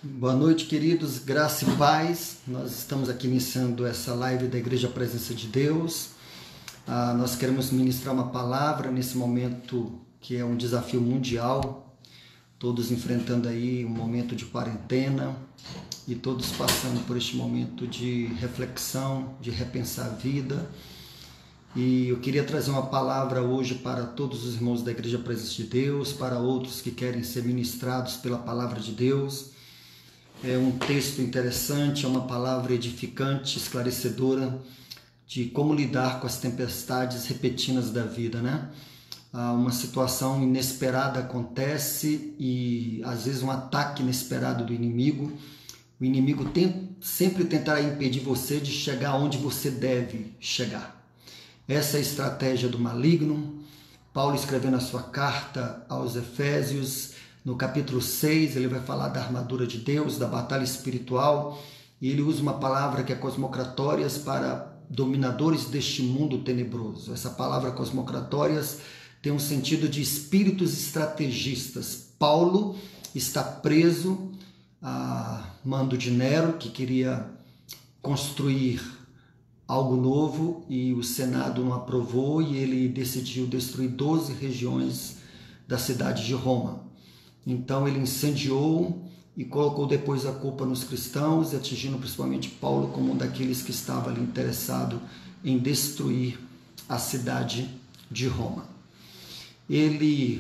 Boa noite, queridos, graça e paz. Nós estamos aqui iniciando essa live da Igreja Presença de Deus. Nós queremos ministrar uma palavra nesse momento que é um desafio mundial, todos enfrentando aí um momento de quarentena e todos passando por este momento de reflexão, de repensar a vida. E eu queria trazer uma palavra hoje para todos os irmãos da Igreja Presença de Deus, para outros que querem ser ministrados pela palavra de Deus. É um texto interessante, é uma palavra edificante, esclarecedora de como lidar com as tempestades repentinas da vida, né? Uma situação inesperada acontece e às vezes um ataque inesperado do inimigo. O inimigo sempre tentará impedir você de chegar onde você deve chegar. Essa é a estratégia do maligno. Paulo escreveu na sua carta aos Efésios, no capítulo 6, ele vai falar da armadura de Deus, da batalha espiritual, e ele usa uma palavra que é cosmocratórias para dominadores deste mundo tenebroso. Essa palavra cosmocratórias tem um sentido de espíritos estrategistas. Paulo está preso a mando de Nero, que queria construir algo novo e o Senado não aprovou e ele decidiu destruir 12 regiões da cidade de Roma. Então ele incendiou e colocou depois a culpa nos cristãos, atingindo principalmente Paulo como um daqueles que estava ali interessado em destruir a cidade de Roma.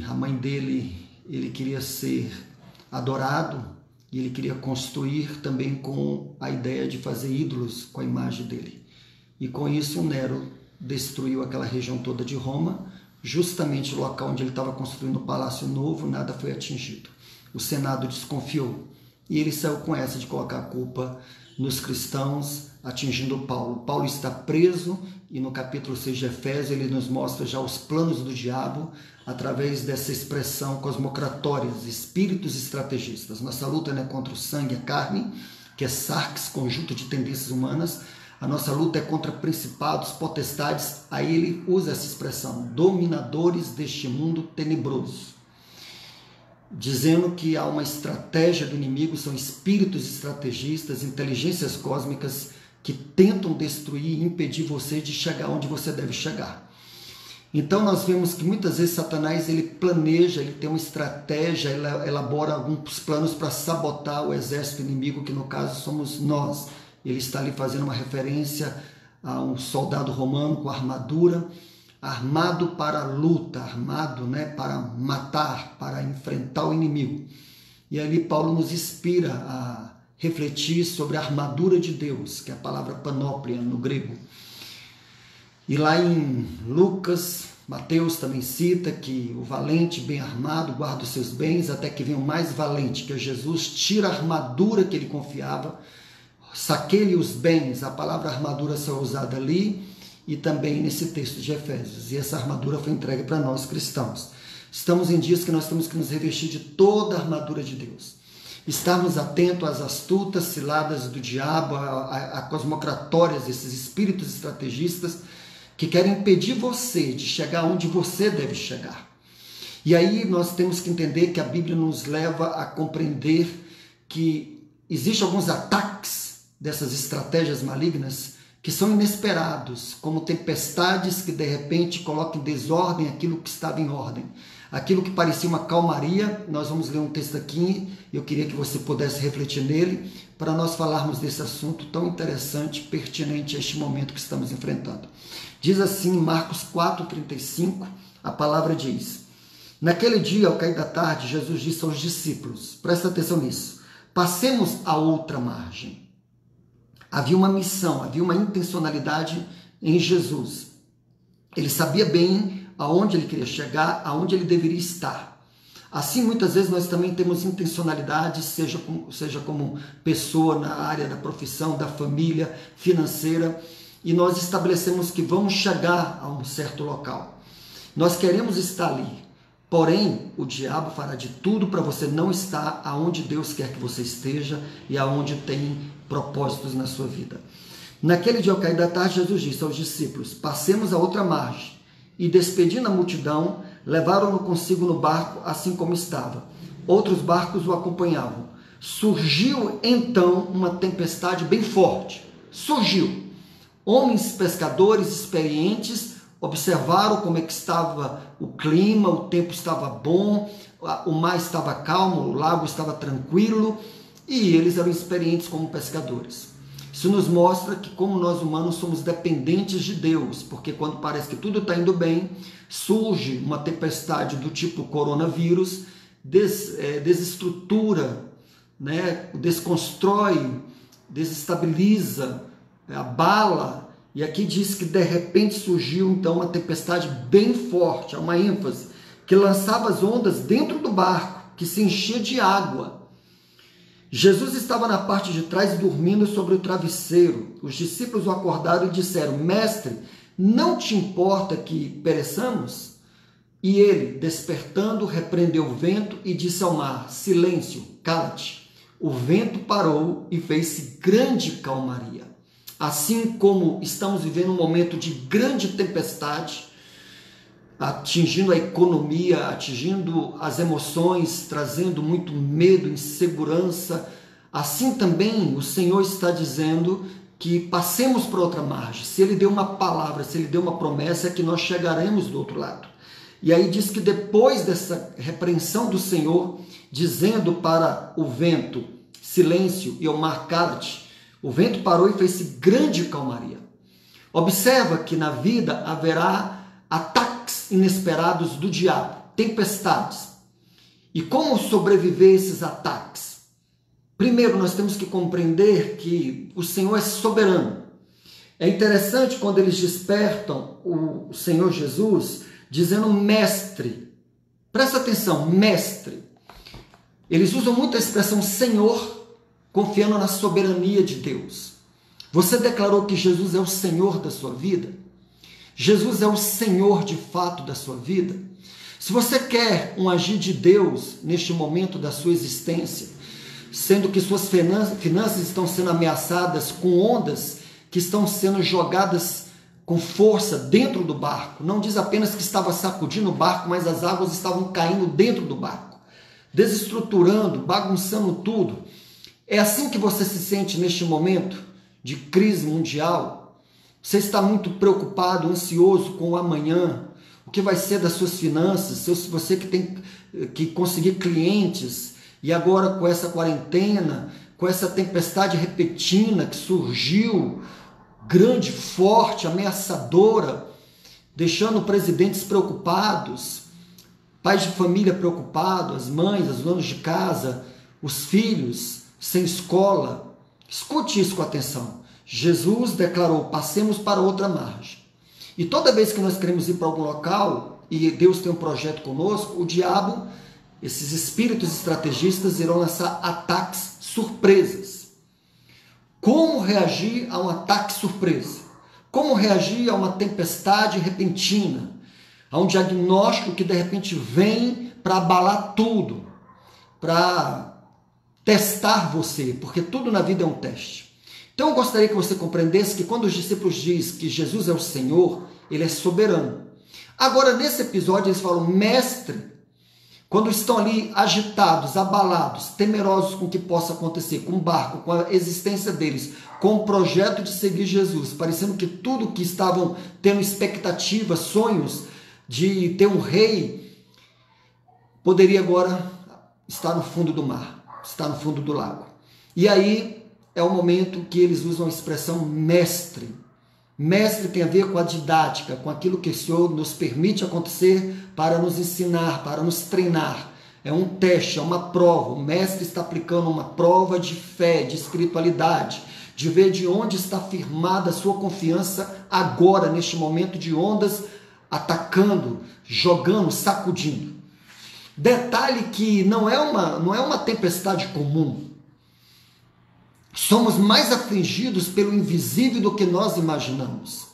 A mãe dele, ele queria ser adorado e ele queria construir também com a ideia de fazer ídolos com a imagem dele. E com isso Nero destruiu aquela região toda de Roma. Justamente o local onde ele estava construindo o palácio novo, nada foi atingido. O Senado desconfiou e ele saiu com essa de colocar a culpa nos cristãos, atingindo Paulo. Paulo está preso e no capítulo 6 de Efésios ele nos mostra já os planos do diabo através dessa expressão cosmocratórias, espíritos estrategistas. Nossa luta não é contra o sangue e a carne, que é sarx, conjunto de tendências humanas. A nossa luta é contra principados, potestades, aí ele usa essa expressão, dominadores deste mundo tenebroso, dizendo que há uma estratégia do inimigo, são espíritos estrategistas, inteligências cósmicas que tentam destruir e impedir você de chegar onde você deve chegar. Então nós vemos que muitas vezes Satanás ele planeja, ele tem uma estratégia, ele elabora alguns planos para sabotar o exército inimigo, que no caso somos nós. Ele está ali fazendo uma referência a um soldado romano com armadura, armado para a luta, armado, para matar, para enfrentar o inimigo. E ali Paulo nos inspira a refletir sobre a armadura de Deus, que é a palavra panóplia no grego. E lá em Lucas, Mateus também cita que o valente bem armado guarda os seus bens até que venha o mais valente, que é Jesus, tira a armadura que ele confiava, saqueie os bens. A palavra armadura só é usada ali e também nesse texto de Efésios. E essa armadura foi entregue para nós cristãos. Estamos em dias que nós temos que nos revestir de toda a armadura de Deus. Estarmos atentos às astutas ciladas do diabo, a cosmocratórias, esses espíritos estrategistas que querem impedir você de chegar onde você deve chegar. E aí nós temos que entender que a Bíblia nos leva a compreender que existem alguns ataques dessas estratégias malignas que são inesperados, como tempestades que de repente colocam em desordem aquilo que estava em ordem. Aquilo que parecia uma calmaria, nós vamos ler um texto aqui, eu queria que você pudesse refletir nele, para nós falarmos desse assunto tão interessante, pertinente a este momento que estamos enfrentando. Diz assim em Marcos 4,35, a palavra diz: naquele dia, ao cair da tarde, Jesus disse aos discípulos, presta atenção nisso, passemos a outra margem. Havia uma missão, havia uma intencionalidade em Jesus. Ele sabia bem aonde ele queria chegar, aonde ele deveria estar. Assim, muitas vezes nós também temos intencionalidade, seja como pessoa na área da profissão, da família, financeira, e nós estabelecemos que vamos chegar a um certo local. Nós queremos estar ali, porém o diabo fará de tudo para você não estar aonde Deus quer que você esteja e aonde tem propósitos na sua vida. Naquele dia ao cair da tarde, Jesus disse aos discípulos: passemos a outra margem. E despedindo a multidão, levaram-no consigo no barco, assim como estava. Outros barcos o acompanhavam. Surgiu então uma tempestade bem forte. Surgiu. Homens pescadores experientes observaram como é que estava o clima, o tempo estava bom, o mar estava calmo, o lago estava tranquilo e eles eram experientes como pescadores. Isso nos mostra que como nós humanos somos dependentes de Deus, porque quando parece que tudo está indo bem, surge uma tempestade do tipo coronavírus, desestrutura, né? Desconstrói, desestabiliza, abala, e aqui diz que de repente surgiu então uma tempestade bem forte, há uma ênfase, que lançava as ondas dentro do barco, que se enchia de água. Jesus estava na parte de trás dormindo sobre o travesseiro. Os discípulos o acordaram e disseram: Mestre, não te importa que pereçamos? E ele, despertando, repreendeu o vento e disse ao mar: Silêncio, cala-te. O vento parou e fez-se grande calmaria. Assim como estamos vivendo um momento de grande tempestade, atingindo a economia, atingindo as emoções, trazendo muito medo, insegurança, assim também o Senhor está dizendo que passemos para outra margem. Se Ele deu uma palavra, se Ele deu uma promessa, é que nós chegaremos do outro lado. E aí diz que depois dessa repreensão do Senhor, dizendo para o vento, silêncio, e ao mar, cala-te, o vento parou e fez-se grande calmaria. Observa que na vida haverá ataques inesperados do diabo, tempestades. E como sobreviver a esses ataques? Primeiro, nós temos que compreender que o Senhor é soberano. É interessante quando eles despertam o Senhor Jesus, dizendo mestre. Presta atenção, mestre. Eles usam muito a expressão Senhor, confiando na soberania de Deus. Você declarou que Jesus é o Senhor da sua vida? Jesus é o Senhor de fato da sua vida? Se você quer um agir de Deus neste momento da sua existência, sendo que suas finanças estão sendo ameaçadas com ondas que estão sendo jogadas com força dentro do barco, não diz apenas que estava sacudindo o barco, mas as águas estavam caindo dentro do barco, desestruturando, bagunçando tudo. É assim que você se sente neste momento de crise mundial? Você está muito preocupado, ansioso com o amanhã, o que vai ser das suas finanças, você que tem que conseguir clientes, e agora com essa quarentena, com essa tempestade repentina que surgiu, grande, forte, ameaçadora, deixando presidentes preocupados, pais de família preocupados, as mães, as donas de casa, os filhos sem escola. Escute isso com atenção. Jesus declarou: passemos para outra margem. E toda vez que nós queremos ir para algum local e Deus tem um projeto conosco, o diabo, esses espíritos estrategistas, irão lançar ataques surpresas. Como reagir a um ataque surpresa? Como reagir a uma tempestade repentina? A um diagnóstico que de repente vem para abalar tudo, para testar você, porque tudo na vida é um teste. Então eu gostaria que você compreendesse que quando os discípulos dizem que Jesus é o Senhor, Ele é soberano. Agora nesse episódio eles falam mestre, quando estão ali agitados, abalados, temerosos com o que possa acontecer, com o barco, com a existência deles, com o projeto de seguir Jesus, parecendo que tudo que estavam tendo expectativas, sonhos de ter um rei, poderia agora estar no fundo do mar, estar no fundo do lago. E aí é o momento que eles usam a expressão mestre. Mestre tem a ver com a didática, com aquilo que o Senhor nos permite acontecer para nos ensinar, para nos treinar. É um teste, é uma prova. O mestre está aplicando uma prova de fé, de espiritualidade, de ver de onde está firmada a sua confiança agora, neste momento de ondas atacando, jogando, sacudindo. Detalhe que não é uma tempestade comum. Somos mais afligidos pelo invisível do que nós imaginamos.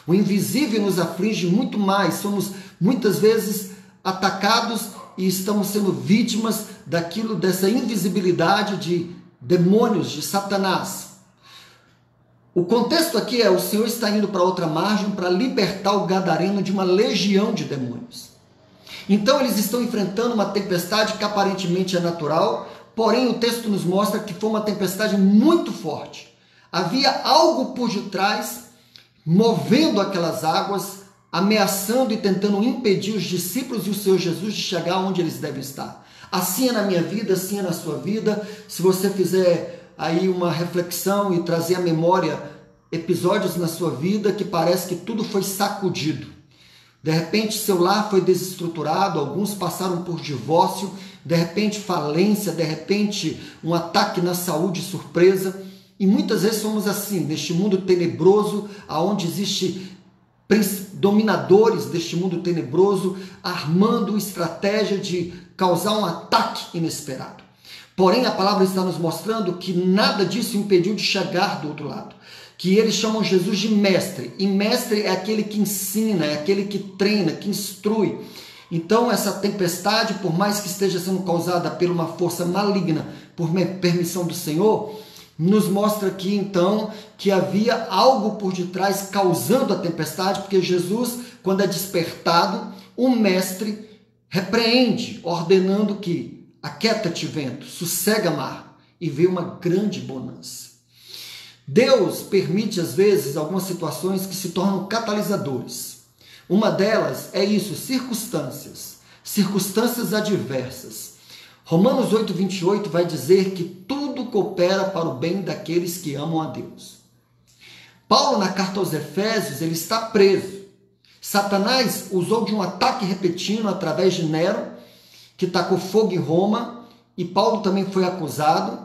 O invisível nos aflige muito mais. Somos muitas vezes atacados e estamos sendo vítimas dessa invisibilidade de demônios, de Satanás. O contexto aqui é: o Senhor está indo para outra margem para libertar o gadareno de uma legião de demônios. Então eles estão enfrentando uma tempestade que aparentemente é natural, porém o texto nos mostra que foi uma tempestade muito forte. Havia algo por detrás, movendo aquelas águas, ameaçando e tentando impedir os discípulos e o Senhor Jesus de chegar onde eles devem estar. Assim é na minha vida, assim é na sua vida. Se você fizer aí uma reflexão e trazer à memória episódios na sua vida que parece que tudo foi sacudido. De repente seu lar foi desestruturado, alguns passaram por divórcio, de repente falência, de repente um ataque na saúde surpresa. E muitas vezes somos assim, neste mundo tenebroso, onde existe dominadores deste mundo tenebroso, armando estratégia de causar um ataque inesperado. Porém, a palavra está nos mostrando que nada disso impediu de chegar do outro lado. Que eles chamam Jesus de mestre. E mestre é aquele que ensina, é aquele que treina, que instrui. Então, essa tempestade, por mais que esteja sendo causada por uma força maligna, por permissão do Senhor, nos mostra aqui, então, que havia algo por detrás causando a tempestade, porque Jesus, quando é despertado, o mestre repreende, ordenando que aquieta-te vento, sossega mar, e veio uma grande bonança. Deus permite, às vezes, algumas situações que se tornam catalisadores. Uma delas é isso, circunstâncias adversas. Romanos 8:28 vai dizer que tudo coopera para o bem daqueles que amam a Deus. Paulo, na carta aos Efésios, ele está preso. Satanás usou de um ataque repentino através de Nero, que tacou fogo em Roma, e Paulo também foi acusado.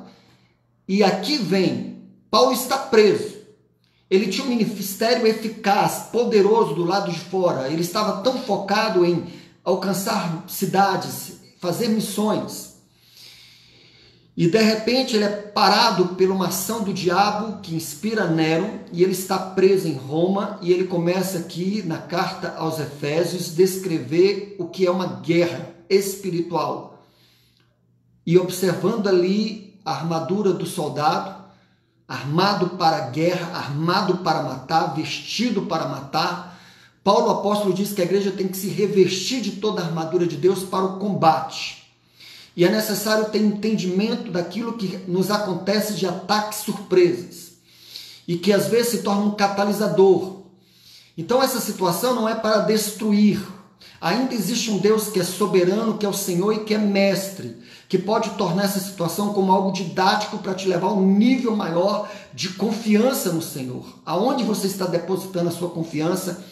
E aqui vem, Paulo está preso. Ele tinha um ministério eficaz, poderoso do lado de fora. Ele estava tão focado em alcançar cidades, fazer missões. E de repente ele é parado por uma ação do diabo que inspira Nero, e ele está preso em Roma, e ele começa aqui na carta aos Efésios descrever o que é uma guerra espiritual. E observando ali a armadura do soldado, armado para a guerra, armado para matar, vestido para matar, Paulo apóstolo diz que a igreja tem que se revestir de toda a armadura de Deus para o combate. E é necessário ter entendimento daquilo que nos acontece de ataques surpresas. E que às vezes se torna um catalisador. Então essa situação não é para destruir. Ainda existe um Deus que é soberano, que é o Senhor e que é mestre. Que pode tornar essa situação como algo didático para te levar a um nível maior de confiança no Senhor. Aonde você está depositando a sua confiança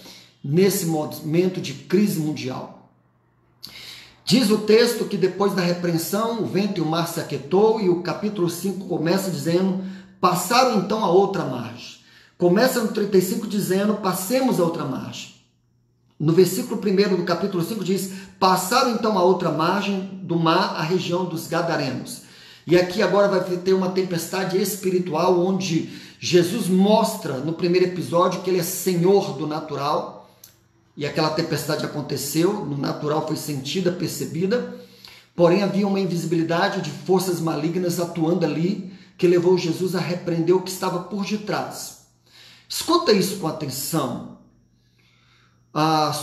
nesse momento de crise mundial? Diz o texto que depois da repreensão, o vento e o mar se aquietou, e o capítulo 5 começa dizendo, passaram então a outra margem. Começa no 35 dizendo, passemos a outra margem. No versículo 1 do capítulo 5 diz, passaram então a outra margem do mar, a região dos Gadarenos. E aqui agora vai ter uma tempestade espiritual, onde Jesus mostra no primeiro episódio que ele é Senhor do natural. E aquela tempestade aconteceu, no natural foi sentida, percebida, porém havia uma invisibilidade de forças malignas atuando ali, que levou Jesus a repreender o que estava por detrás. Escuta isso com atenção.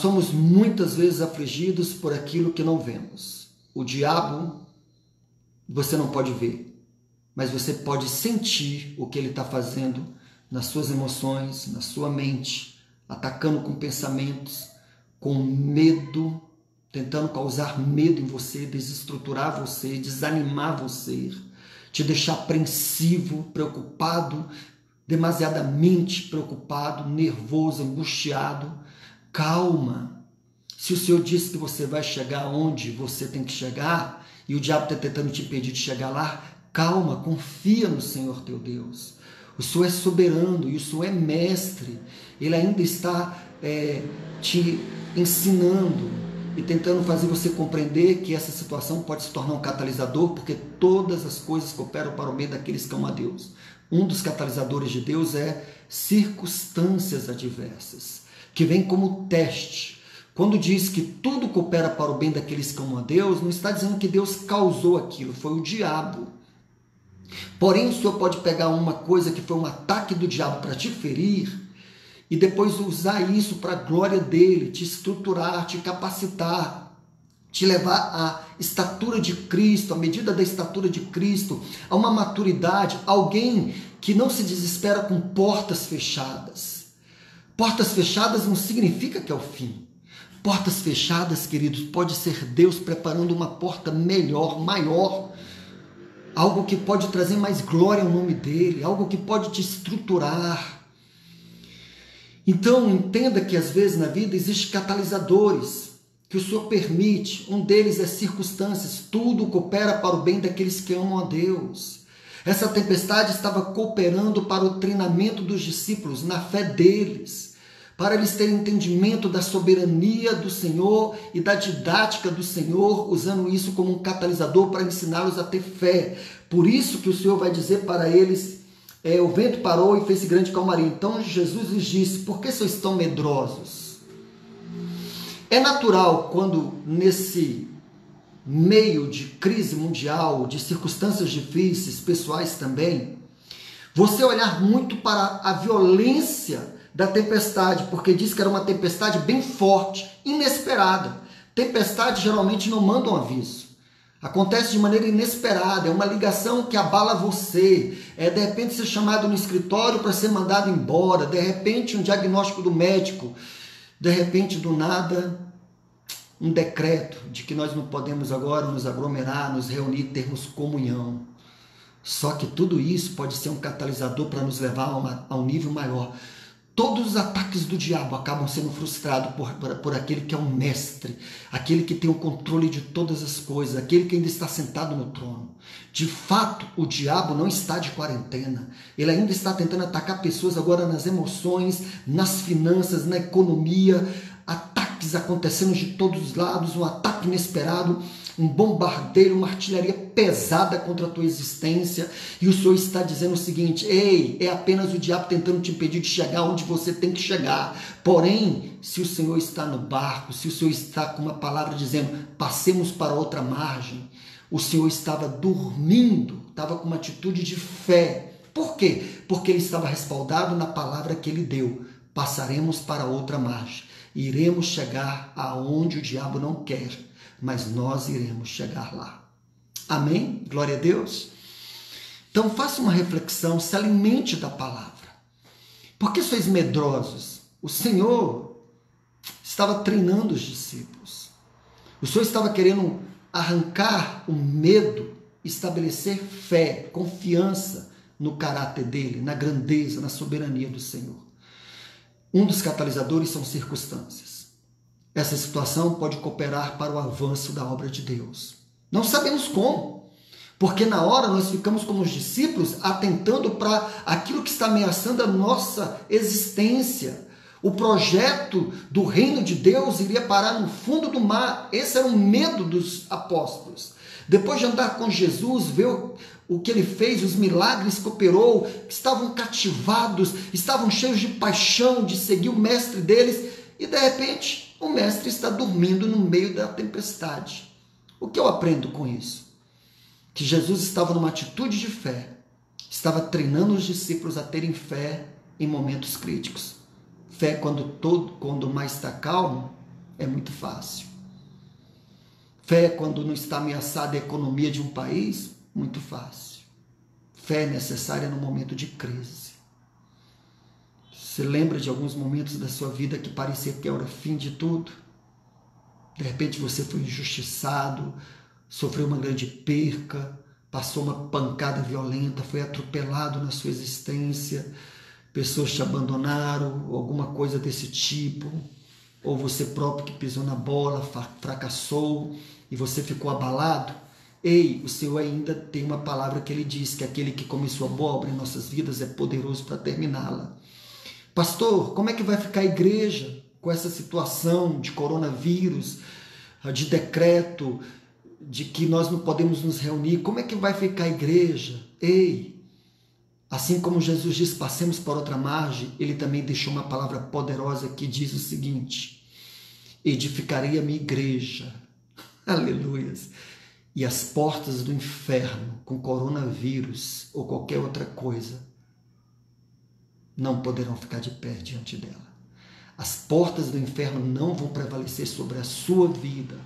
Somos muitas vezes afligidos por aquilo que não vemos. O diabo, você não pode ver, mas você pode sentir o que ele está fazendo nas suas emoções, na sua mente, atacando com pensamentos, com medo, tentando causar medo em você, desestruturar você, desanimar você, te deixar apreensivo, preocupado, demasiadamente preocupado, nervoso, angustiado. Calma. Se o Senhor disse que você vai chegar onde você tem que chegar, e o diabo está tentando te impedir de chegar lá, calma, confia no Senhor teu Deus. O Senhor é soberano e o Senhor é mestre. Ele ainda está te ensinando e tentando fazer você compreender que essa situação pode se tornar um catalisador, porque todas as coisas cooperam para o bem daqueles que amam a Deus. Um dos catalisadores de Deus é circunstâncias adversas, que vem como teste. Quando diz que tudo coopera para o bem daqueles que amam a Deus, não está dizendo que Deus causou aquilo, foi o diabo. Porém, o Senhor pode pegar uma coisa que foi um ataque do diabo para te ferir e depois usar isso para a glória dele, te estruturar, te capacitar. te levar à estatura de Cristo, à medida da estatura de Cristo, a uma maturidade, alguém que não se desespera com portas fechadas. Portas fechadas não significa que é o fim. Portas fechadas, queridos, pode ser Deus preparando uma porta melhor, maior, algo que pode trazer mais glória ao nome dele, algo que pode te estruturar. Então, entenda que às vezes na vida existem catalisadores que o Senhor permite. Um deles é circunstâncias. Tudo coopera para o bem daqueles que amam a Deus. Essa tempestade estava cooperando para o treinamento dos discípulos, na fé deles, para eles terem entendimento da soberania do Senhor e da didática do Senhor, usando isso como um catalisador para ensiná-los a ter fé. Por isso que o Senhor vai dizer para eles, o vento parou e fez grande calmaria. Então Jesus lhes disse, por que vocês estão medrosos? É natural quando nesse meio de crise mundial, de circunstâncias difíceis, pessoais também, você olhar muito para a violência da tempestade, porque diz que era uma tempestade bem forte, inesperada. Tempestade geralmente não manda um aviso. Acontece de maneira inesperada, é uma ligação que abala você. De repente ser chamado no escritório para ser mandado embora, de repente um diagnóstico do médico, de repente do nada um decreto de que nós não podemos agora nos aglomerar, nos reunir, termos comunhão. Só que tudo isso pode ser um catalisador para nos levar a um nível maior. Todos os ataques do diabo acabam sendo frustrados por aquele que é um mestre, aquele que tem o controle de todas as coisas, aquele que ainda está sentado no trono. De fato, o diabo não está de quarentena. Ele ainda está tentando atacar pessoas agora nas emoções, nas finanças, na economia, ataques acontecendo de todos os lados, um ataque inesperado, um bombardeio, uma artilharia pesada contra a tua existência, e o Senhor está dizendo o seguinte: ei, é apenas o diabo tentando te impedir de chegar onde você tem que chegar. Porém, se o Senhor está no barco, se o Senhor está com uma palavra dizendo, passemos para outra margem, o Senhor estava dormindo, estava com uma atitude de fé. Por quê? Porque ele estava respaldado na palavra que ele deu. Passaremos para outra margem. Iremos chegar aonde o diabo não quer, mas nós iremos chegar lá. Amém? Glória a Deus. Então faça uma reflexão, se alimente da palavra. Por que sois medrosos? O Senhor estava treinando os discípulos. O Senhor estava querendo arrancar o medo, estabelecer fé, confiança no caráter dele, na grandeza, na soberania do Senhor. Um dos catalisadores são circunstâncias. Essa situação pode cooperar para o avanço da obra de Deus. Não sabemos como, porque na hora nós ficamos como os discípulos atentando para aquilo que está ameaçando a nossa existência. O projeto do reino de Deus iria parar no fundo do mar. Esse era o medo dos apóstolos. Depois de andar com Jesus, ver o que ele fez, os milagres que operou, estavam cativados, estavam cheios de paixão de seguir o mestre deles, e de repente o mestre está dormindo no meio da tempestade. O que eu aprendo com isso? Que Jesus estava numa atitude de fé, estava treinando os discípulos a terem fé em momentos críticos. Fé quando o mar está calmo é muito fácil. Fé quando não está ameaçada a economia de um país, muito fácil. Fé é necessária no momento de crise. Você lembra de alguns momentos da sua vida que parecia que era o fim de tudo? De repente você foi injustiçado, sofreu uma grande perca, passou uma pancada violenta, foi atropelado na sua existência, pessoas te abandonaram, ou alguma coisa desse tipo, ou você próprio que pisou na bola, fracassou e você ficou abalado. Ei, o Senhor ainda tem uma palavra que ele diz, que aquele que começou a boa obra em nossas vidas é poderoso para terminá-la. Pastor, como é que vai ficar a igreja com essa situação de coronavírus, de decreto, de que nós não podemos nos reunir? Como é que vai ficar a igreja? Ei, assim como Jesus diz, passemos para outra margem, ele também deixou uma palavra poderosa que diz o seguinte: edificarei a minha igreja. Aleluias. E as portas do inferno, com coronavírus ou qualquer outra coisa, não poderão ficar de pé diante dela. As portas do inferno não vão prevalecer sobre a sua vida,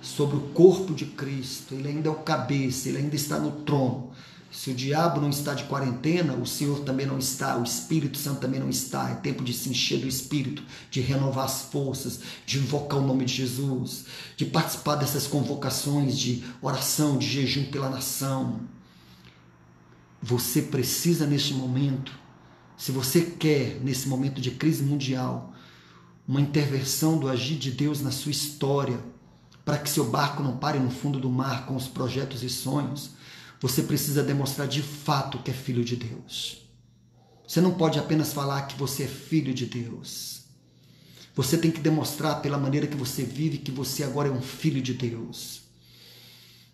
sobre o corpo de Cristo. Ele ainda é o cabeça, ele ainda está no trono. Se o diabo não está de quarentena, o Senhor também não está, o Espírito Santo também não está. É tempo de se encher do Espírito, de renovar as forças, de invocar o nome de Jesus, de participar dessas convocações de oração, de jejum pela nação. Você precisa neste momento, se você quer, nesse momento de crise mundial, uma intervenção do agir de Deus na sua história, para que seu barco não pare no fundo do mar com os projetos e sonhos, você precisa demonstrar de fato que é filho de Deus. Você não pode apenas falar que você é filho de Deus. Você tem que demonstrar pela maneira que você vive que você agora é um filho de Deus.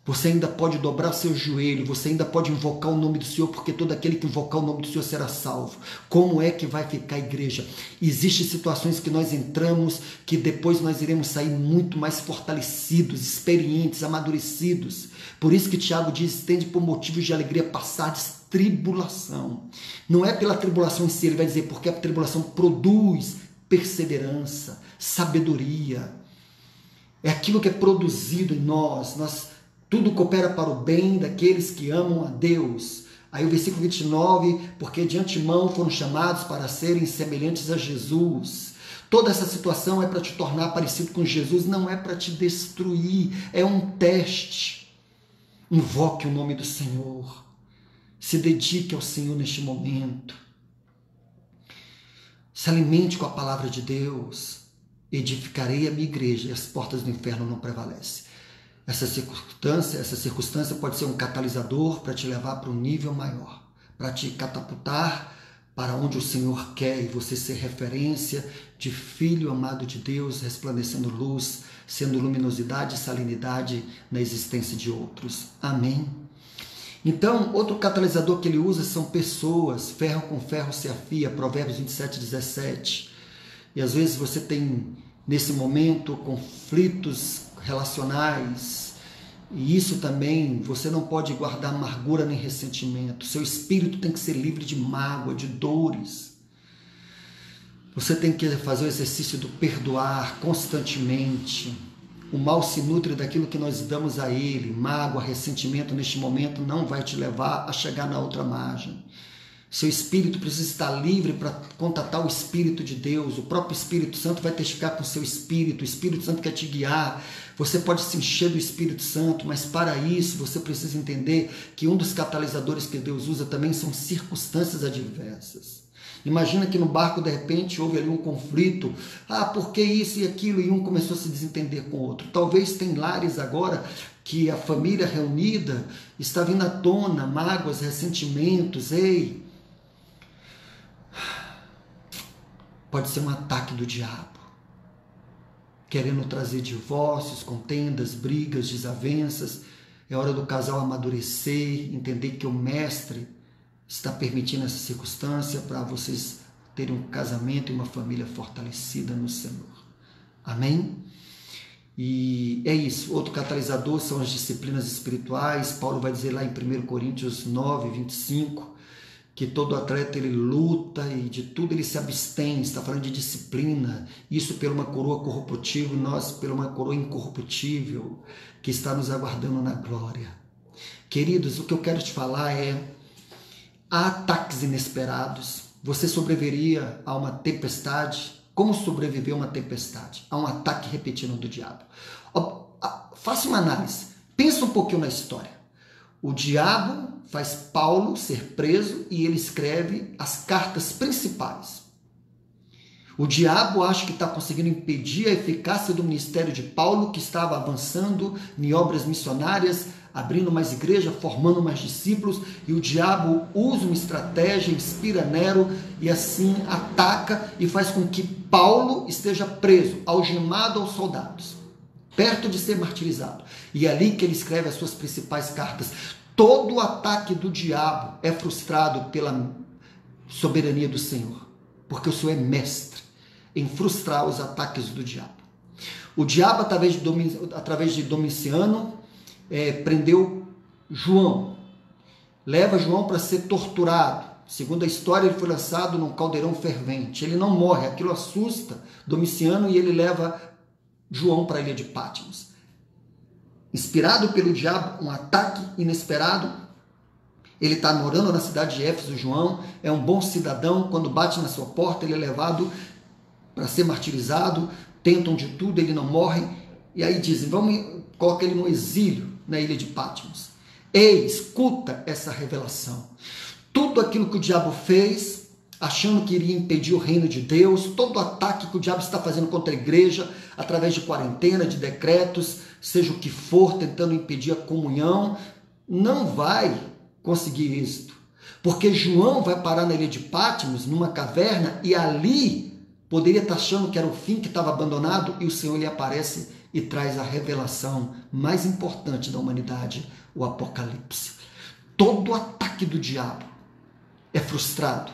Você ainda pode dobrar seu joelho, você ainda pode invocar o nome do Senhor, porque todo aquele que invocar o nome do Senhor será salvo. Como é que vai ficar a igreja? Existem situações que nós entramos, que depois nós iremos sair muito mais fortalecidos, experientes, amadurecidos. Por isso que Tiago diz, tende por motivos de alegria passardes tribulação. Não é pela tribulação em si, ele vai dizer, porque a tribulação produz perseverança, sabedoria. É aquilo que é produzido em nós. Tudo coopera para o bem daqueles que amam a Deus. Aí o versículo 29, porque de antemão foram chamados para serem semelhantes a Jesus. Toda essa situação é para te tornar parecido com Jesus, não é para te destruir, é um teste. Invoque o nome do Senhor. Se dedique ao Senhor neste momento. Se alimente com a palavra de Deus. Edificarei a minha igreja e as portas do inferno não prevalecem. Essa circunstância pode ser um catalisador para te levar para um nível maior, para te catapultar para onde o Senhor quer e você ser referência de filho amado de Deus, resplandecendo luz, sendo luminosidade e salinidade na existência de outros. Amém? Então, outro catalisador que ele usa são pessoas, ferro com ferro se afia, Provérbios 27, 17. E às vezes você tem, nesse momento, conflitos relacionais, e isso também, você não pode guardar amargura nem ressentimento. Seu espírito tem que ser livre de mágoa, de dores. Você tem que fazer o exercício do perdoar constantemente. O mal se nutre daquilo que nós damos a ele. Mágoa, ressentimento neste momento não vai te levar a chegar na outra margem. Seu espírito precisa estar livre para contatar o Espírito de Deus. O próprio Espírito Santo vai testificar com o seu espírito. O Espírito Santo quer te guiar. Você pode se encher do Espírito Santo, mas para isso você precisa entender que um dos catalisadores que Deus usa também são circunstâncias adversas. Imagina que no barco, de repente, houve ali um conflito. Por que isso e aquilo? E um começou a se desentender com o outro. Talvez tem lares agora que a família reunida está vindo à tona, mágoas, ressentimentos. Ei, pode ser um ataque do diabo, querendo trazer divórcios, contendas, brigas, desavenças. É hora do casal amadurecer, entender que o mestre está permitindo essa circunstância para vocês terem um casamento e uma família fortalecida no Senhor. Amém? E é isso. Outro catalisador são as disciplinas espirituais. Paulo vai dizer lá em 1 Coríntios 9, 25, que todo atleta ele luta e de tudo ele se abstém. Está falando de disciplina. Isso pela uma coroa corruptível, nós pela uma coroa incorruptível que está nos aguardando na glória. Queridos, o que eu quero te falar é: há ataques inesperados. Você sobreviveria a uma tempestade? Como sobreviver a uma tempestade? A um ataque repetido do diabo. Faça uma análise. Pensa um pouquinho na história. O diabo faz Paulo ser preso e ele escreve as cartas principais. O diabo acha que está conseguindo impedir a eficácia do ministério de Paulo, que estava avançando em obras missionárias, abrindo mais igreja, formando mais discípulos, e o diabo usa uma estratégia, inspira Nero e assim ataca e faz com que Paulo esteja preso, algemado aos soldados, perto de ser martirizado. E é ali que ele escreve as suas principais cartas. Todo o ataque do diabo é frustrado pela soberania do Senhor, porque o Senhor é mestre em frustrar os ataques do diabo. O diabo, através de Domiciano, prendeu João, leva João para ser torturado. Segundo a história, ele foi lançado num caldeirão fervente. Ele não morre, aquilo assusta Domiciano e ele leva João para a ilha de Patmos. inspirado pelo diabo, um ataque inesperado. Ele está morando na cidade de Éfeso, João, é um bom cidadão, quando bate na sua porta, ele é levado para ser martirizado, tentam de tudo, ele não morre, e aí dizem, coloca ele no exílio, na ilha de Patmos. Ei, escuta essa revelação. Tudo aquilo que o diabo fez, achando que iria impedir o reino de Deus, todo o ataque que o diabo está fazendo contra a igreja, através de quarentena, de decretos, seja o que for, tentando impedir a comunhão, não vai conseguir êxito. Porque João vai parar na ilha de Patmos, numa caverna, e ali poderia estar achando que era o fim, que estava abandonado, e o Senhor lhe aparece e traz a revelação mais importante da humanidade, o Apocalipse. Todo ataque do diabo é frustrado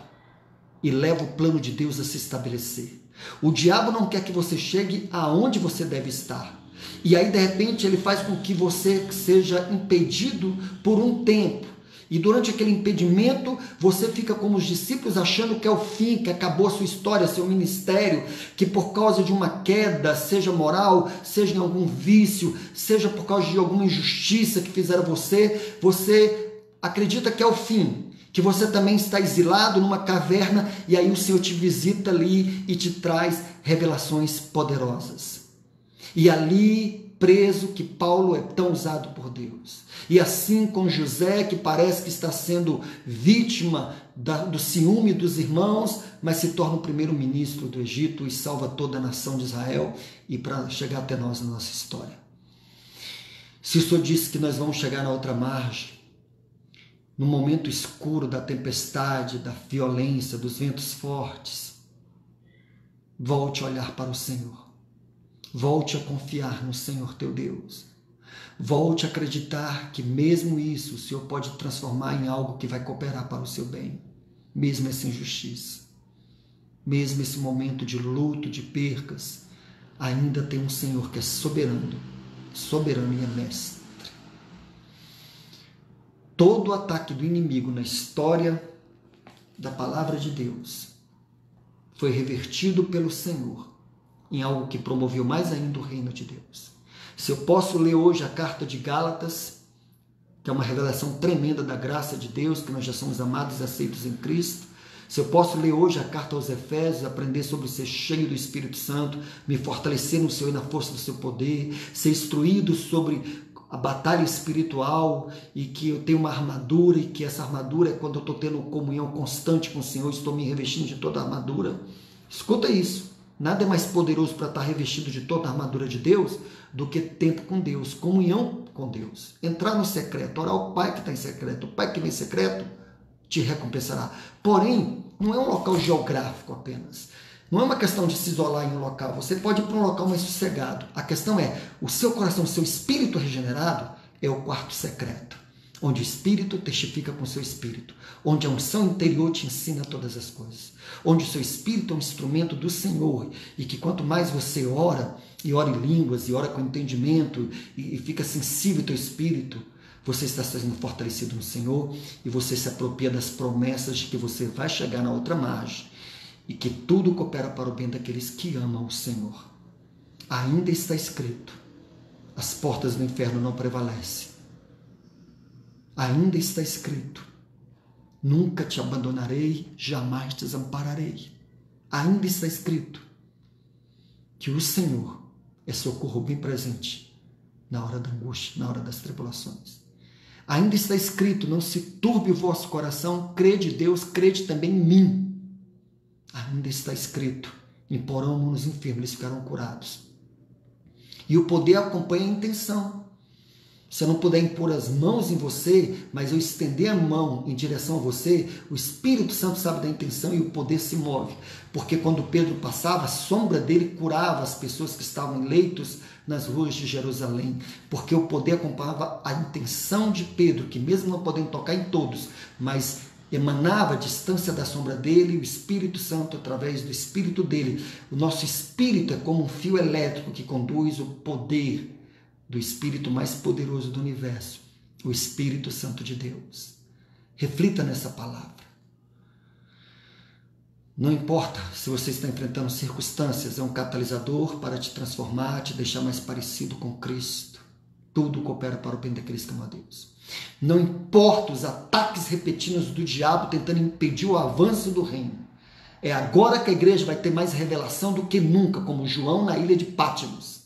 e leva o plano de Deus a se estabelecer. O diabo não quer que você chegue aonde você deve estar. E aí, de repente, ele faz com que você seja impedido por um tempo. E durante aquele impedimento, você fica como os discípulos achando que é o fim, que acabou a sua história, seu ministério, que por causa de uma queda, seja moral, seja em algum vício, seja por causa de alguma injustiça que fizeram você acredita que é o fim, que você também está exilado numa caverna e aí o Senhor te visita ali e te traz revelações poderosas. E ali, preso, que Paulo é tão usado por Deus. E assim com José, que parece que está sendo vítima do ciúme dos irmãos, mas se torna o primeiro-ministro do Egito e salva toda a nação de Israel e para chegar até nós na nossa história. Se o Senhor disse que nós vamos chegar na outra margem, no momento escuro da tempestade, da violência, dos ventos fortes, volte a olhar para o Senhor. Volte a confiar no Senhor teu Deus. Volte a acreditar que mesmo isso o Senhor pode transformar em algo que vai cooperar para o seu bem. Mesmo essa injustiça. Mesmo esse momento de luto, de percas, ainda tem um Senhor que é soberano e é mestre. Todo ataque do inimigo na história da palavra de Deus foi revertido pelo Senhor em algo que promoveu mais ainda o reino de Deus. Se eu posso ler hoje a carta de Gálatas, que é uma revelação tremenda da graça de Deus, que nós já somos amados e aceitos em Cristo, se eu posso ler hoje a carta aos Efésios, aprender sobre ser cheio do Espírito Santo, me fortalecer no Senhor e na força do seu poder, ser instruído sobre a batalha espiritual e que eu tenho uma armadura e que essa armadura é quando eu estou tendo comunhão constante com o Senhor, estou me revestindo de toda a armadura. Escuta isso. Nada é mais poderoso para estar revestido de toda a armadura de Deus do que tempo com Deus, comunhão com Deus. Entrar no secreto, orar ao Pai que está em secreto. O Pai que vem em secreto te recompensará. Porém, não é um local geográfico apenas. Não é uma questão de se isolar em um local. Você pode ir para um local mais sossegado. A questão é, o seu coração, o seu espírito regenerado é o quarto secreto, onde o Espírito testifica com o seu Espírito, onde a unção interior te ensina todas as coisas, onde o seu Espírito é um instrumento do Senhor, e que quanto mais você ora, e ora em línguas, e ora com entendimento, e fica sensível ao teu Espírito, você está sendo fortalecido no Senhor, e você se apropria das promessas de que você vai chegar na outra margem, e que tudo coopera para o bem daqueles que amam o Senhor. Ainda está escrito, as portas do inferno não prevalecem. Ainda está escrito, nunca te abandonarei, jamais te desampararei. Ainda está escrito que o Senhor é socorro bem presente na hora da angústia, na hora das tribulações. Ainda está escrito, não se turbe o vosso coração, crede em Deus, crede também em mim. Ainda está escrito, imporão a mão nos enfermos, eles ficarão curados. E o poder acompanha a intenção. Se eu não puder impor as mãos em você, mas eu estender a mão em direção a você, o Espírito Santo sabe da intenção e o poder se move. Porque quando Pedro passava, a sombra dele curava as pessoas que estavam em leitos nas ruas de Jerusalém. Porque o poder acompanhava a intenção de Pedro, que mesmo não podendo tocar em todos, mas emanava a distância da sombra dele, o Espírito Santo através do Espírito dele. O nosso Espírito é como um fio elétrico que conduz o poder do Espírito mais poderoso do universo, o Espírito Santo de Deus. Reflita nessa palavra. Não importa se você está enfrentando circunstâncias, é um catalisador para te transformar, te deixar mais parecido com Cristo. tudo coopera para o bem daqueles que amam a Deus. Não importa os ataques repetidos do diabo tentando impedir o avanço do reino. É agora que a igreja vai ter mais revelação do que nunca, como João na ilha de Pátimos.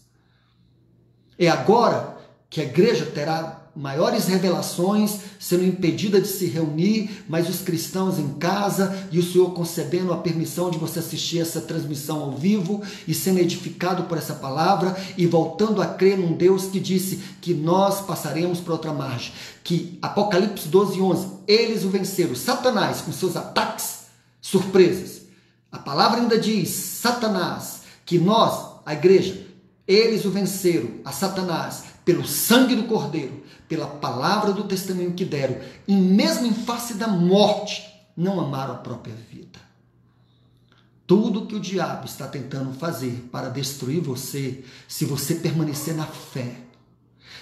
É agora que a igreja terá maiores revelações, sendo impedida de se reunir, mas os cristãos em casa e o Senhor concedendo a permissão de você assistir essa transmissão ao vivo e sendo edificado por essa palavra e voltando a crer num Deus que disse que nós passaremos para outra margem. Que Apocalipse 12:11, eles o venceram, Satanás com seus ataques, surpresas. A palavra ainda diz, Satanás, que nós, a igreja, eles o venceram, a Satanás, pelo sangue do Cordeiro, pela palavra do testemunho que deram, e mesmo em face da morte, não amaram a própria vida. Tudo que o diabo está tentando fazer para destruir você, se você permanecer na fé,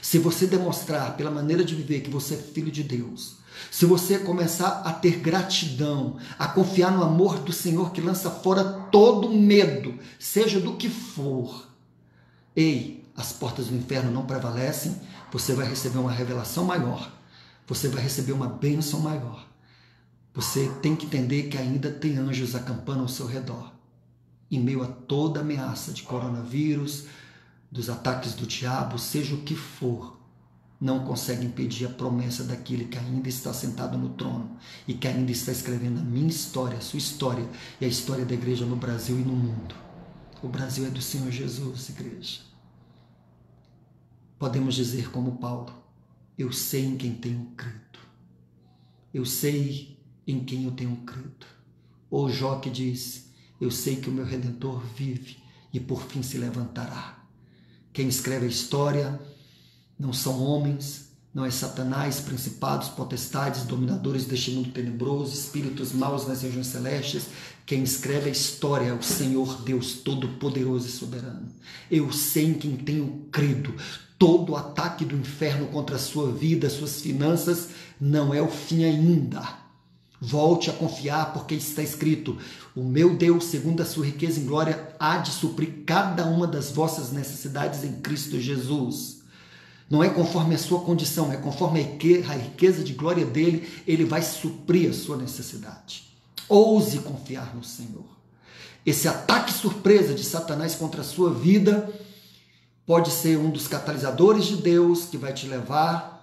se você demonstrar pela maneira de viver que você é filho de Deus, se você começar a ter gratidão, a confiar no amor do Senhor que lança fora todo medo, seja do que for, ei, as portas do inferno não prevalecem, você vai receber uma revelação maior, você vai receber uma bênção maior. Você tem que entender que ainda tem anjos acampando ao seu redor, em meio a toda ameaça de coronavírus, dos ataques do diabo, seja o que for, não consegue impedir a promessa daquele que ainda está sentado no trono e que ainda está escrevendo a minha história, a sua história e a história da igreja no Brasil e no mundo. O Brasil é do Senhor Jesus, igreja. Podemos dizer como Paulo, eu sei em quem tenho crido. Eu sei em quem eu tenho crido. Ou Jó que diz, eu sei que o meu Redentor vive e por fim se levantará. Quem escreve a história não são homens, não é Satanás, principados, potestades, dominadores deste mundo tenebroso, espíritos maus nas regiões celestes. Quem escreve a história é o Senhor Deus Todo-Poderoso e Soberano. Eu sei em quem tenho crido. Todo ataque do inferno contra a sua vida, suas finanças, não é o fim ainda. Volte a confiar, porque está escrito, o meu Deus, segundo a sua riqueza em glória, há de suprir cada uma das vossas necessidades em Cristo Jesus. Não é conforme a sua condição, é conforme a riqueza de glória dele, ele vai suprir a sua necessidade. Ouse confiar no Senhor. Esse ataque surpresa de Satanás contra a sua vida pode ser um dos catalisadores de Deus que vai te levar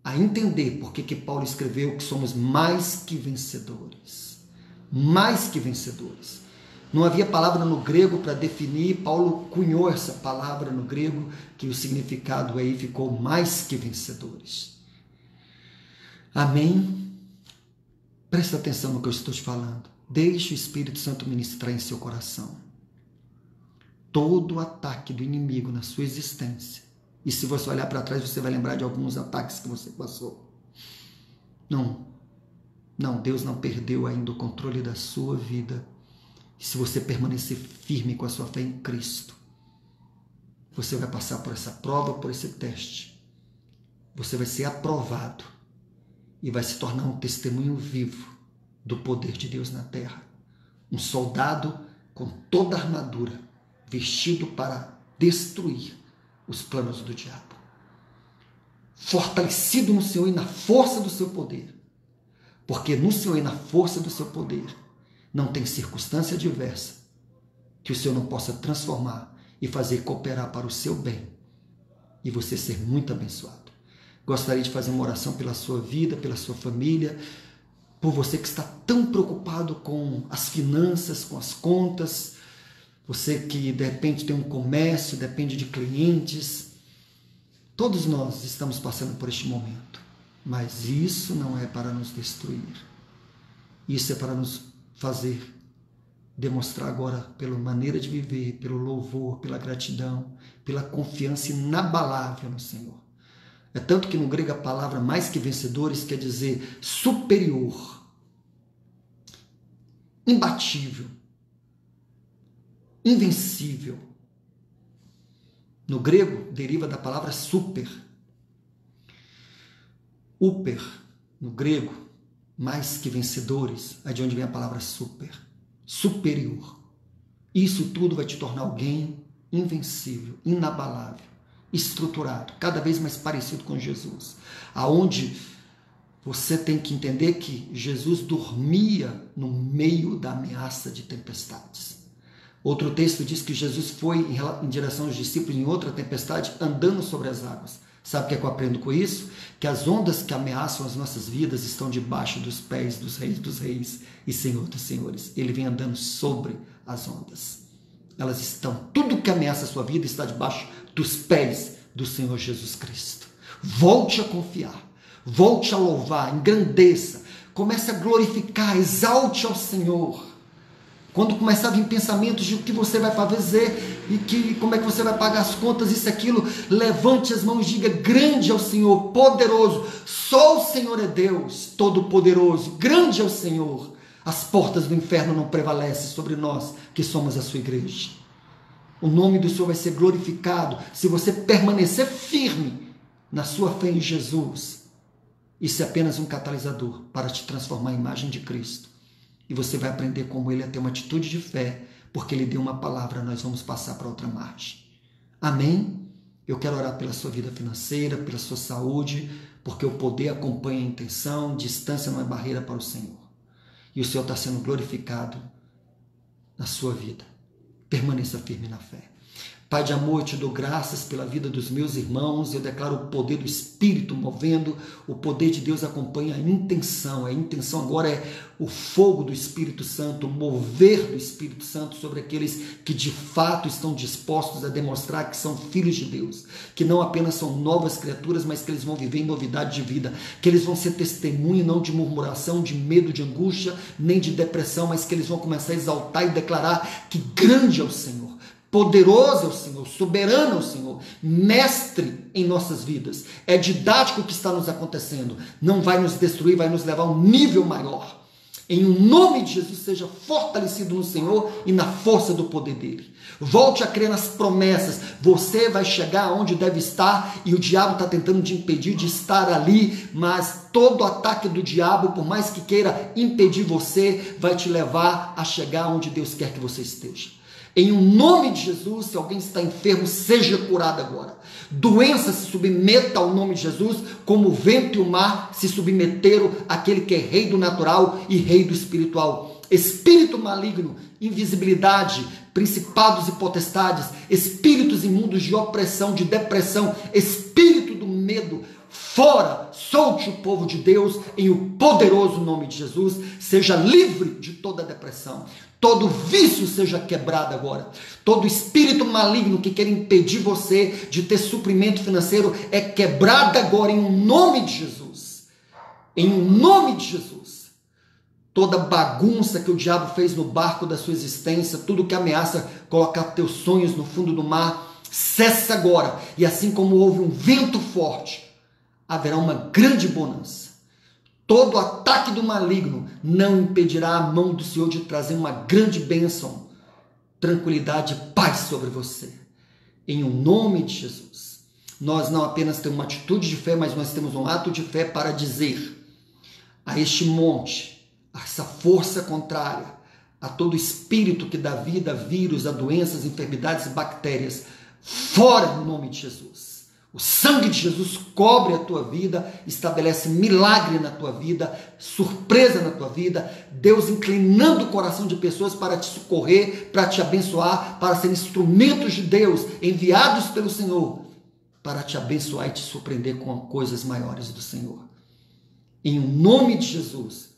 a entender por que Paulo escreveu que somos mais que vencedores. Mais que vencedores. Não havia palavra no grego para definir, Paulo cunhou essa palavra no grego, que o significado aí ficou mais que vencedores. Amém? Presta atenção no que eu estou te falando. Deixe o Espírito Santo ministrar em seu coração. Todo ataque do inimigo na sua existência. E se você olhar para trás, você vai lembrar de alguns ataques que você passou. Não, Deus não perdeu ainda o controle da sua vida. E se você permanecer firme com a sua fé em Cristo, você vai passar por essa prova, por esse teste. Você vai ser aprovado e vai se tornar um testemunho vivo do poder de Deus na terra. Um soldado com toda a armadura, vestido para destruir os planos do diabo. Fortalecido no Senhor e na força do seu poder. Porque no Senhor e na força do seu poder não tem circunstância adversa que o Senhor não possa transformar e fazer cooperar para o seu bem e você ser muito abençoado. Gostaria de fazer uma oração pela sua vida, pela sua família, por você que está tão preocupado com as finanças, com as contas, você que de repente tem um comércio, depende de clientes. Todos nós estamos passando por este momento, mas isso não é para nos destruir. Isso é para nos fazer demonstrar agora pela maneira de viver, pelo louvor, pela gratidão, pela confiança inabalável no Senhor. É tanto que no grego a palavra mais que vencedores quer dizer superior, imbatível, invencível. No grego deriva da palavra super. Uper, no grego, mais que vencedores, é de onde vem a palavra super. Superior. Isso tudo vai te tornar alguém invencível, inabalável, estruturado, cada vez mais parecido com Jesus, aonde você tem que entender que Jesus dormia no meio da ameaça de tempestades. Outro texto diz que Jesus foi em direção aos discípulos em outra tempestade, andando sobre as águas. Sabe o que é que eu aprendo com isso? Que as ondas que ameaçam as nossas vidas estão debaixo dos pés dos reis e Senhor dos senhores. Ele vem andando sobre as ondas. Elas estão, tudo que ameaça a sua vida está debaixo dos pés do Senhor Jesus Cristo. Volte a confiar, volte a louvar, engrandeça, comece a glorificar, exalte ao Senhor. Quando começar a vir pensamentos de o que você vai fazer e como é que você vai pagar as contas, isso e aquilo, levante as mãos e diga: grande é o Senhor, poderoso, só o Senhor é Deus, todo-poderoso, grande é o Senhor. As portas do inferno não prevalecem sobre nós, que somos a sua igreja. O nome do Senhor vai ser glorificado se você permanecer firme na sua fé em Jesus. Isso é apenas um catalisador para te transformar em imagem de Cristo. E você vai aprender como ele a ter uma atitude de fé, porque ele deu uma palavra, nós vamos passar para outra margem. Amém? Eu quero orar pela sua vida financeira, pela sua saúde, porque o poder acompanha a intenção, distância não é barreira para o Senhor. E o Senhor está sendo glorificado na sua vida. Permaneça firme na fé. Pai de amor, eu te dou graças pela vida dos meus irmãos, eu declaro o poder do Espírito movendo, o poder de Deus acompanha a intenção agora é o fogo do Espírito Santo, o mover do Espírito Santo sobre aqueles que de fato estão dispostos a demonstrar que são filhos de Deus, que não apenas são novas criaturas, mas que eles vão viver em novidade de vida, que eles vão ser testemunho não de murmuração, de medo, de angústia, nem de depressão, mas que eles vão começar a exaltar e declarar que grande é o Senhor. Poderoso é o Senhor, soberano é o Senhor, mestre em nossas vidas. É didático o que está nos acontecendo. Não vai nos destruir, vai nos levar a um nível maior. Em nome de Jesus, seja fortalecido no Senhor e na força do poder dele. Volte a crer nas promessas. Você vai chegar onde deve estar e o diabo está tentando te impedir de estar ali, mas todo ataque do diabo, por mais que queira impedir você, vai te levar a chegar onde Deus quer que você esteja. Em nome de Jesus, se alguém está enfermo, seja curado agora. Doença se submeta ao nome de Jesus, como o vento e o mar se submeteram àquele que é rei do natural e rei do espiritual. Espírito maligno, invisibilidade, principados e potestades, espíritos imundos de opressão, de depressão, espírito do medo, fora, solte o povo de Deus em o poderoso nome de Jesus, seja livre de toda depressão. Todo vício seja quebrado agora. Todo espírito maligno que quer impedir você de ter suprimento financeiro é quebrado agora em nome de Jesus. Em nome de Jesus. Toda bagunça que o diabo fez no barco da sua existência, tudo que ameaça colocar teus sonhos no fundo do mar, cessa agora. E assim como houve um vento forte, haverá uma grande bonança. Todo ataque do maligno não impedirá a mão do Senhor de trazer uma grande bênção, tranquilidade e paz sobre você. Em nome de Jesus. Nós não apenas temos uma atitude de fé, mas nós temos um ato de fé para dizer a este monte, a essa força contrária, a todo espírito que dá vida a vírus, a doenças, enfermidades e bactérias, fora no nome de Jesus. O sangue de Jesus cobre a tua vida, estabelece milagre na tua vida, surpresa na tua vida, Deus inclinando o coração de pessoas para te socorrer, para te abençoar, para ser instrumentos de Deus, enviados pelo Senhor, para te abençoar e te surpreender com coisas maiores do Senhor. Em nome de Jesus,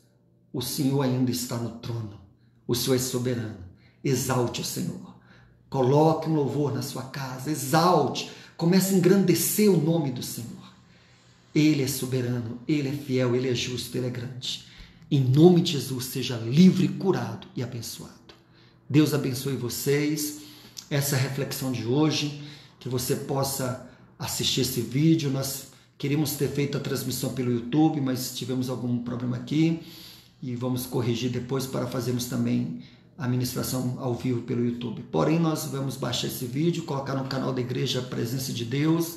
o Senhor ainda está no trono, o Senhor é soberano, exalte o Senhor, coloque um louvor na sua casa, exalte, comece a engrandecer o nome do Senhor. Ele é soberano, Ele é fiel, Ele é justo, Ele é grande. Em nome de Jesus, seja livre, curado e abençoado. Deus abençoe vocês. Essa é a reflexão de hoje, que você possa assistir esse vídeo. Nós queríamos ter feito a transmissão pelo YouTube, mas tivemos algum problema aqui e vamos corrigir depois para fazermos também a ministração ao vivo pelo YouTube. Porém, nós vamos baixar esse vídeo, colocar no canal da Igreja Presença de Deus.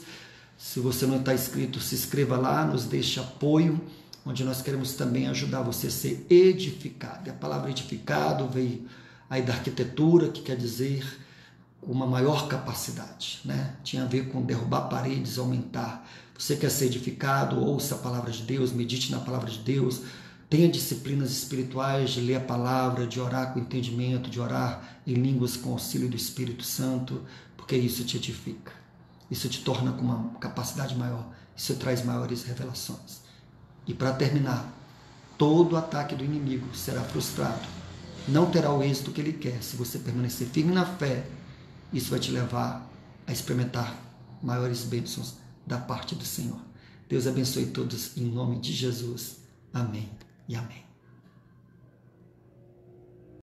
Se você não está inscrito, se inscreva lá, nos deixe apoio, onde nós queremos também ajudar você a ser edificado. E a palavra edificado veio aí da arquitetura, que quer dizer com uma maior capacidade, né? Tinha a ver com derrubar paredes, aumentar. Você quer ser edificado, ouça a palavra de Deus, medite na palavra de Deus, tenha disciplinas espirituais de ler a palavra, de orar com entendimento, de orar em línguas com auxílio do Espírito Santo, porque isso te edifica, isso te torna com uma capacidade maior, isso traz maiores revelações. E para terminar, todo ataque do inimigo será frustrado, não terá o êxito que ele quer. Se você permanecer firme na fé, isso vai te levar a experimentar maiores bênçãos da parte do Senhor. Deus abençoe todos em nome de Jesus. Amém e amém.